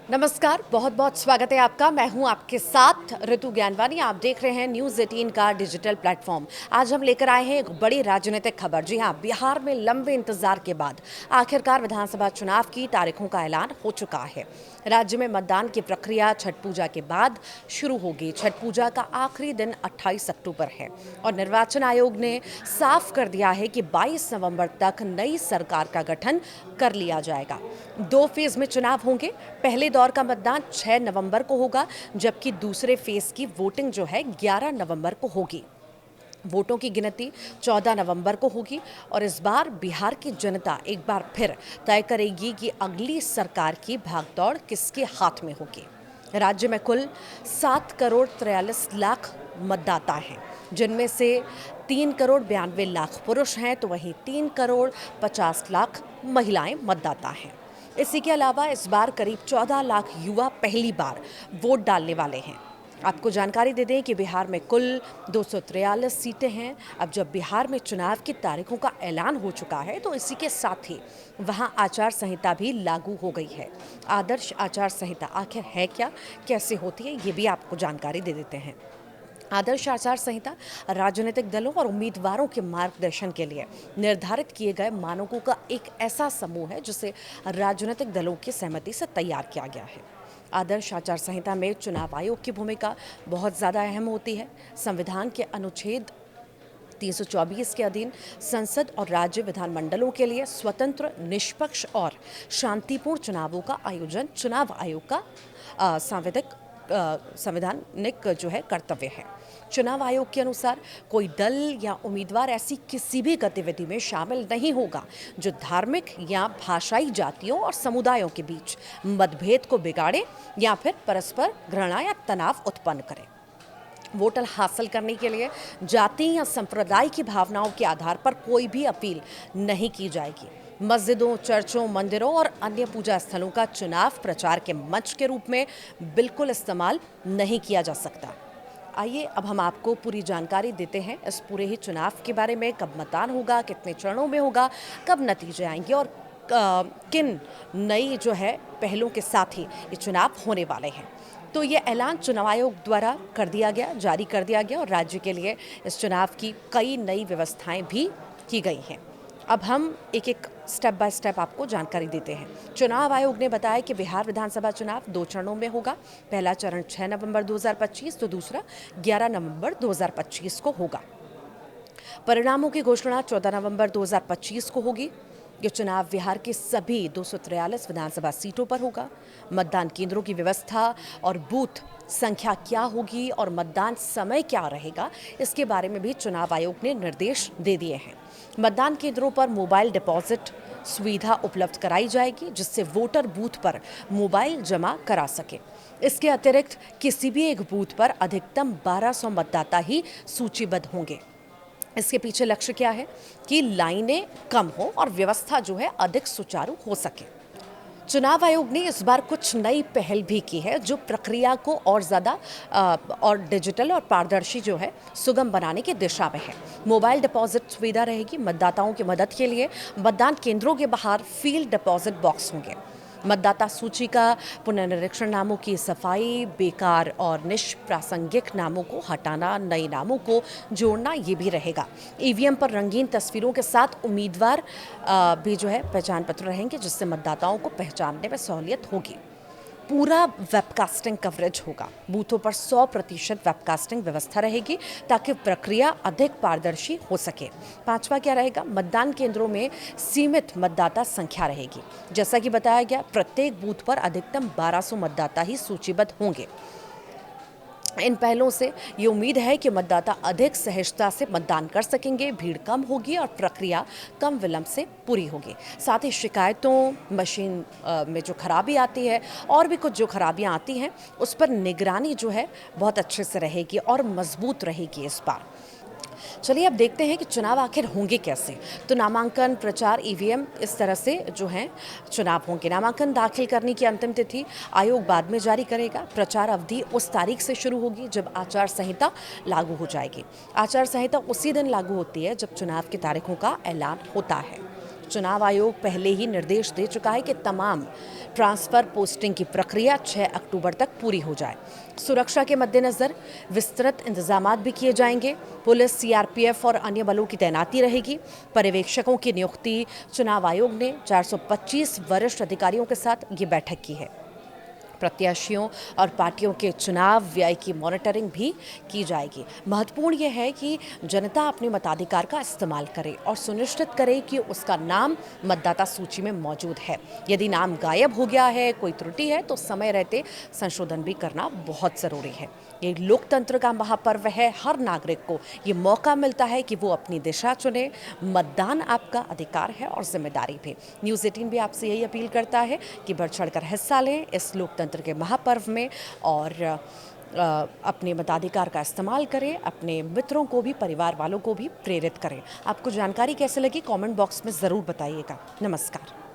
नमस्कार, बहुत बहुत स्वागत है आपका। मैं हूं आपके साथ ऋतु ज्ञानवानी। आप देख रहे हैं न्यूज़ 18 का डिजिटल प्लेटफॉर्म। आज हम लेकर आए हैं एक बड़ी राजनीतिक खबर। जी हां, बिहार में लंबे इंतजार के बाद आखिरकार विधानसभा चुनाव की तारीखों का ऐलान हो चुका है। राज्य में मतदान की प्रक्रिया छठ पूजा के बाद शुरू होगी। छठ पूजा का आखिरी दिन 28 अक्टूबर है और निर्वाचन आयोग ने साफ कर दिया है कि 22 नवंबर तक नई सरकार का गठन कर लिया जाएगा। 2 फेज में चुनाव होंगे। पहले दौर का मतदान 6 नवंबर को होगा, जबकि दूसरे फेज की वोटिंग जो है 11 नवंबर को होगी। वोटों की गिनती 14 नवंबर को होगी और इस बार बिहार की जनता एक बार फिर तय करेगी कि अगली सरकार की भागदौड़ किसके हाथ में होगी। राज्य में कुल 7 करोड़ 43 लाख मतदाता हैं, जिनमें से 3 करोड़ 92 लाख पुरुष हैं, तो वहीं 3 करोड़ 50 लाख महिलाएं मतदाता हैं। इसी के अलावा इस बार करीब 14 लाख युवा पहली बार वोट डालने वाले हैं। आपको जानकारी दे दें कि बिहार में कुल 243 सीटें हैं। अब जब बिहार में चुनाव की तारीखों का ऐलान हो चुका है, तो इसी के साथ ही वहां आचार संहिता भी लागू हो गई है। आदर्श आचार संहिता आखिर है क्या, कैसे होती है, ये भी आपको जानकारी दे देते हैं। आदर्श आचार संहिता राजनीतिक दलों और उम्मीदवारों के मार्गदर्शन के लिए निर्धारित किए गए मानकों का एक ऐसा समूह है जिसे राजनीतिक दलों की सहमति से तैयार किया गया है। आदर्श आचार संहिता में चुनाव आयोग की भूमिका बहुत ज़्यादा अहम होती है। संविधान के अनुच्छेद 324 के अधीन संसद और राज्य विधानमंडलों के लिए स्वतंत्र, निष्पक्ष और शांतिपूर्ण चुनावों का आयोजन चुनाव आयोग का संवैधानिक जो है कर्तव्य है। चुनाव आयोग के अनुसार कोई दल या उम्मीदवार ऐसी किसी भी गतिविधि में शामिल नहीं होगा जो धार्मिक या भाषाई जातियों और समुदायों के बीच मतभेद को बिगाड़े या फिर परस्पर घृणा या तनाव उत्पन्न करे। वोटर हासिल करने के लिए जाति या संप्रदाय की भावनाओं के आधार पर कोई भी अपील नहीं की जाएगी। मस्जिदों, चर्चों, मंदिरों और अन्य पूजा स्थलों का चुनाव प्रचार के मंच के रूप में बिल्कुल इस्तेमाल नहीं किया जा सकता। आइए अब हम आपको पूरी जानकारी देते हैं इस पूरे ही चुनाव के बारे में। कब मतदान होगा, कितने चरणों में होगा, कब नतीजे आएंगे और किन नई जो है पहलों के साथ ही ये चुनाव होने वाले हैं। तो ये ऐलान चुनाव आयोग द्वारा जारी कर दिया गया और राज्य के लिए इस चुनाव की कई नई व्यवस्थाएं भी की गई हैं। अब हम एक एक स्टेप बाय स्टेप आपको जानकारी देते हैं। चुनाव आयोग ने बताया कि बिहार विधानसभा चुनाव 2 चरणों में होगा। पहला चरण 6 नवंबर 2025 तो दूसरा 11 नवंबर 2025 को होगा। परिणामों की घोषणा 14 नवंबर 2025 को होगी। ये चुनाव बिहार की सभी 243 विधानसभा सीटों पर होगा। मतदान केंद्रों की व्यवस्था और बूथ संख्या क्या होगी और मतदान समय क्या रहेगा, इसके बारे में भी चुनाव आयोग ने निर्देश दे दिए हैं। मतदान केंद्रों पर मोबाइल डिपॉजिट सुविधा उपलब्ध कराई जाएगी, जिससे वोटर बूथ पर मोबाइल जमा करा सके। इसके अतिरिक्त किसी भी एक बूथ पर अधिकतम 1200 मतदाता ही सूचीबद्ध होंगे। इसके पीछे लक्ष्य क्या है कि लाइनें कम हो और व्यवस्था जो है अधिक सुचारू हो सके। चुनाव आयोग ने इस बार कुछ नई पहल भी की है जो प्रक्रिया को और ज़्यादा और डिजिटल और पारदर्शी जो है सुगम बनाने की दिशा में है। मोबाइल डिपॉजिट सुविधा रहेगी। मतदाताओं की मदद के लिए मतदान केंद्रों के बाहर फील्ड डिपॉजिट बॉक्स होंगे। मतदाता सूची का पुनर्निरीक्षण, नामों की सफाई, बेकार और निष्प्रासंगिक नामों को हटाना, नए नामों को जोड़ना, ये भी रहेगा। ईवीएम पर रंगीन तस्वीरों के साथ उम्मीदवार भी जो है पहचान पत्र रहेंगे, जिससे मतदाताओं को पहचानने में सहूलियत होगी। पूरा वेबकास्टिंग कवरेज होगा। बूथों पर 100% वेबकास्टिंग व्यवस्था रहेगी ताकि प्रक्रिया अधिक पारदर्शी हो सके। 5वां क्या रहेगा, मतदान केंद्रों में सीमित मतदाता संख्या रहेगी। जैसा कि बताया गया, प्रत्येक बूथ पर अधिकतम 1200 मतदाता ही सूचीबद्ध होंगे। इन पहलों से ये उम्मीद है कि मतदाता अधिक सहजता से मतदान कर सकेंगे, भीड़ कम होगी और प्रक्रिया कम विलंब से पूरी होगी। साथ ही शिकायतों, मशीन में जो खराबी आती है और भी कुछ जो खराबियां आती हैं, उस पर निगरानी जो है बहुत अच्छे से रहेगी और मजबूत रहेगी इस बार। चलिए अब देखते हैं कि चुनाव आखिर होंगे कैसे। तो नामांकन, प्रचार, ईवीएम, इस तरह से जो हैं चुनाव होंगे। नामांकन दाखिल करने की अंतिम तिथि आयोग बाद में जारी करेगा। प्रचार अवधि उस तारीख से शुरू होगी जब आचार संहिता लागू हो जाएगी। आचार संहिता उसी दिन लागू होती है जब चुनाव की तारीखों का ऐलान होता है। चुनाव आयोग पहले ही निर्देश दे चुका है कि तमाम ट्रांसफ़र पोस्टिंग की प्रक्रिया 6 अक्टूबर तक पूरी हो जाए। सुरक्षा के मद्देनज़र विस्तृत इंतजामात भी किए जाएंगे। पुलिस, सीआरपीएफ और अन्य बलों की तैनाती रहेगी। पर्यवेक्षकों की नियुक्ति चुनाव आयोग ने 425 वरिष्ठ अधिकारियों के साथ ये बैठक की है। प्रत्याशियों और पार्टियों के चुनाव व्यय की मॉनिटरिंग भी की जाएगी। महत्वपूर्ण यह है कि जनता अपने मताधिकार का इस्तेमाल करे और सुनिश्चित करे कि उसका नाम मतदाता सूची में मौजूद है। यदि नाम गायब हो गया है, कोई त्रुटि है, तो समय रहते संशोधन भी करना बहुत ज़रूरी है। ये लोकतंत्र का महापर्व है। हर नागरिक को ये मौका मिलता है कि वो अपनी दिशा चुने। मतदान आपका अधिकार है और जिम्मेदारी भी। न्यूज़ 18 भी आपसे यही अपील करता है कि बढ़ चढ़कर हिस्सा लें इस लोकतंत्र के महापर्व में और अपने मताधिकार का इस्तेमाल करें। अपने मित्रों को भी, परिवार वालों को भी प्रेरित करें। आपको जानकारी कैसे लगी, कमेंट बॉक्स में ज़रूर बताइएगा। नमस्कार।